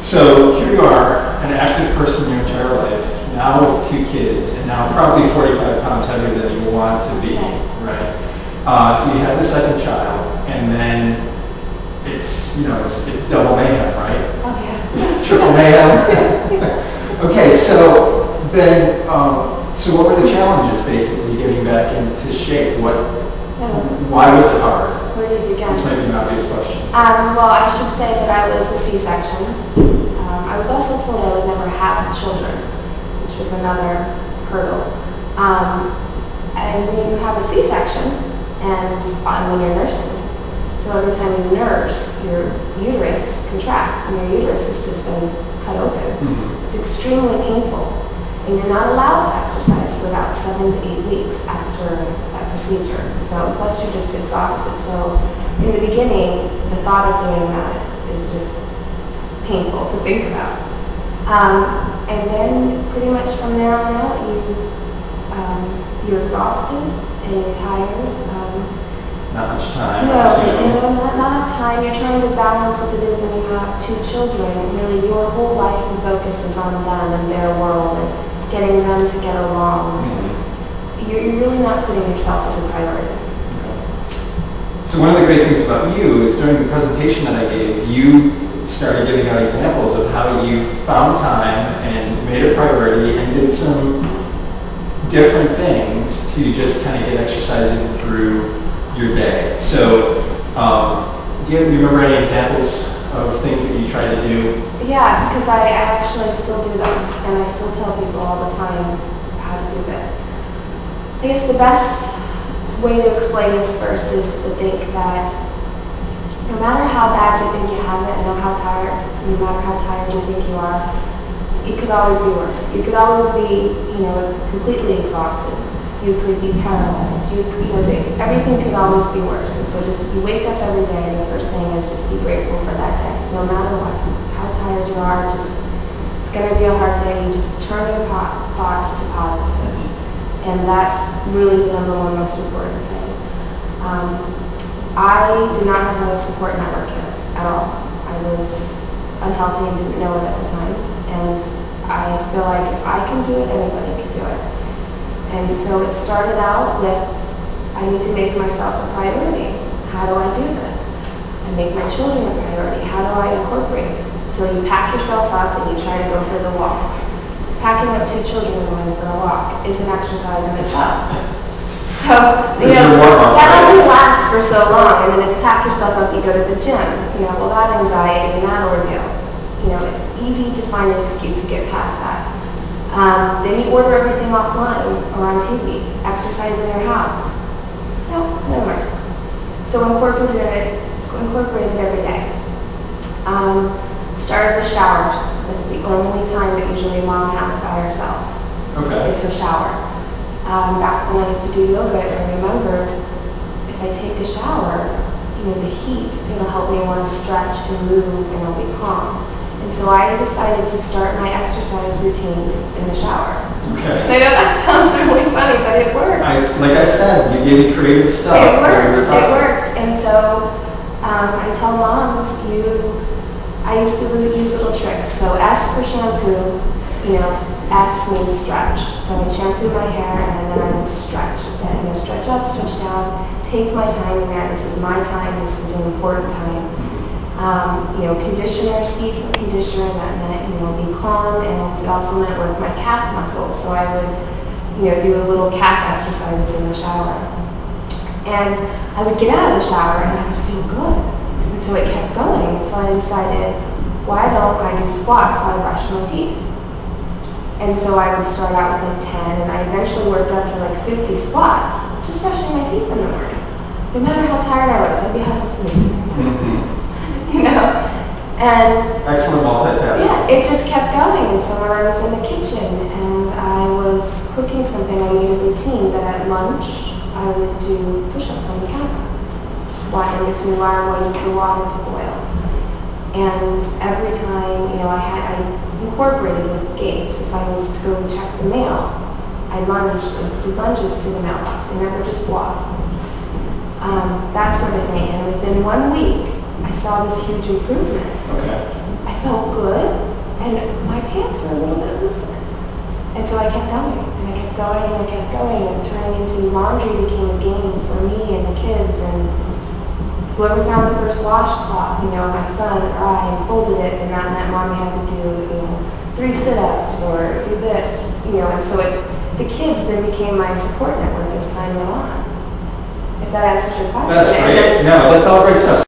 So here you are, an active person your entire life, now with 2 kids, and now probably 45 pounds heavier than you want to be, right? So you have the second child, and then it's double mayhem, right? Oh yeah. Triple mayhem. Okay, so then, so what were the challenges basically getting back into shape? Why was it hard? Where did you begin? This might be an obvious question. Well, I should say that I was a C-section. I was also told I would never have children, which was another hurdle. And when you have a C-section, and when you're nursing, so every time you nurse, your uterus contracts, and your uterus has just been cut open. Mm-hmm. It's extremely painful, and you're not allowed to exercise for about 7 to 8 weeks after that procedure. So plus you're just exhausted. So in the beginning, the thought of doing that is just painful to think about. And then pretty much from there on out, you're exhausted and you're tired. Not much time. No, not enough time. You're trying to balance as it is when you have 2 children. Really, your whole life and focus is on them and their world and getting them to get along. Mm-hmm. You're really not putting yourself as a priority. So one of the great things about you is during the presentation that I gave, you started giving out examples of how you found time and made a priority and did some different things to just kind of get exercising through your day. So do you remember any examples of things that you try to do? Yes, because I actually still do them, and I still tell people all the time how to do this. I guess the best way to explain this first is to think that no matter how bad you think you have it, no matter how tired you think you are, it could always be worse. You could always be, completely exhausted. You could be paralyzed. Everything could always be worse. And so just you wake up every day, and the first thing is just be grateful for that day, no matter what, how tired you are. It's going to be a hard day. You just turn your thoughts to positive. And that's really the number one most important thing. I did not have a support network here at all. I was unhealthy and didn't know it at the time. And I feel like if I can do it, anybody can do it. And so it started out with, I need to make myself a priority. How do I do this? I make my children a priority. How do I incorporate it? So you pack yourself up and you try to go for the walk. Packing up 2 children and going for a walk is an exercise in itself. So, that only lasts for so long, and then it's pack yourself up, you go to the gym. Well, that anxiety and that ordeal. It's easy to find an excuse to get past that. Then you order everything offline or on TV. Exercise in your house. No more. So incorporate it every day. Start with showers. That's the only time that usually mom has by herself. Okay. Is her shower. Back when I used to do yoga, I remembered if I take a shower, the heat, it'll help me want to stretch and move and I'll be calm. And so I decided to start my exercise routines in the shower. Okay. I know that sounds really funny, but it worked. Like I said, you gave me creative stuff. It worked. And so I tell moms, I used to use little tricks. So S for shampoo, S means stretch. So I would shampoo my hair and then I would stretch. And stretch up, stretch down, take my time in there. This is my time, this is an important time. Conditioner, C for conditioner, that meant, be calm, and it also meant work my calf muscles. So I would, do a little calf exercises in the shower. And I would get out of the shower and I would feel good. And so it kept going. So I decided, why don't I do squats while I brush my teeth? And so I would start out with 10, and I eventually worked up to 50 squats, just brushing my teeth in the morning. No matter how tired I was, I'd be half asleep. Mm-hmm. And excellent multitasking. Yeah, it just kept going. And so I was in the kitchen and I was cooking something. I made a routine that at lunch I would do push-ups on the counter, in between while I'm waiting for the water to boil. And every time, I incorporated with games. If I was to go check the mail, I lunged and did lunges to the mailbox. I never just walked. That sort of thing. And within 1 week, I saw this huge improvement. Okay. I felt good, and my pants were a little bit looser. And so I kept going, and I kept going, and I kept going, and turning into laundry became a game for me and the kids, and whoever found the first washcloth, my son or I, and folded it, and that meant Mommy had to do, 3 sit-ups or do this, and so the kids then became my support network as time went on. If that answers your question. That's great. No, that's all great stuff.